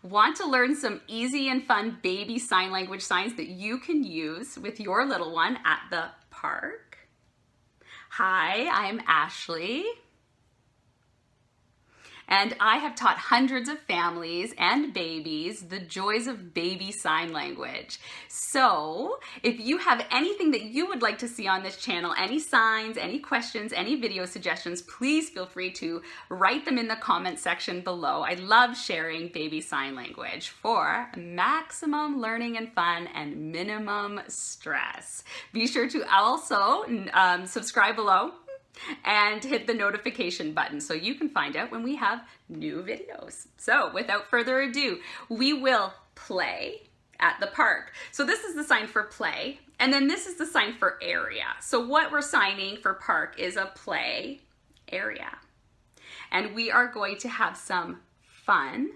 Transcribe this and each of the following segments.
Want to learn some easy and fun baby sign language signs that you can use with your little one at the park? Hi, I'm Ashley. And I have taught hundreds of families and babies the joys of baby sign language. So if you have anything that you would like to see on this channel, any signs, any questions, any video suggestions, please feel free to write them in the comment section below. I love sharing baby sign language for maximum learning and fun and minimum stress. Be sure to also subscribe below and hit the notification button so you can find out when we have new videos. So without further ado, we will play at the park. So this is the sign for play, and then this is the sign for area. So what we're signing for park is a play area. And we are going to have some fun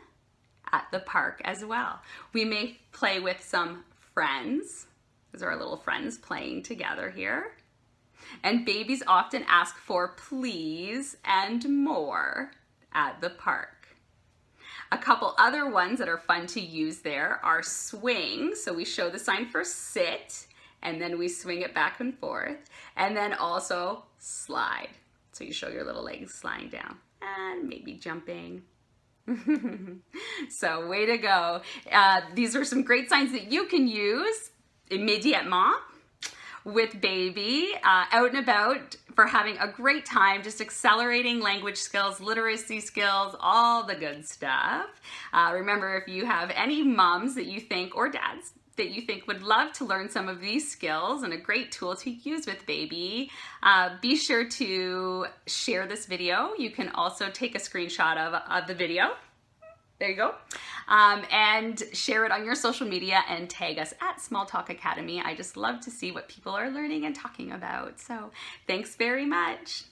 at the park as well. We may play with some friends. These are our little friends playing together here. And babies often ask for please and more at the park. A couple other ones that are fun to use there are swing. So we show the sign for sit, and then we swing it back and forth. And then also slide. So you show your little legs sliding down and maybe jumping. So way to go. These are some great signs that you can use immediatement with baby out and about for having a great time, just accelerating language skills, literacy skills, all the good stuff. Remember, if you have any moms that you think, or dads, that you think would love to learn some of these skills and a great tool to use with baby, be sure to share this video. You can also take a screenshot of the video. There you go. And share it on your social media and tag us at Small Talk Academy. I just love to see what people are learning and talking about. So thanks very much.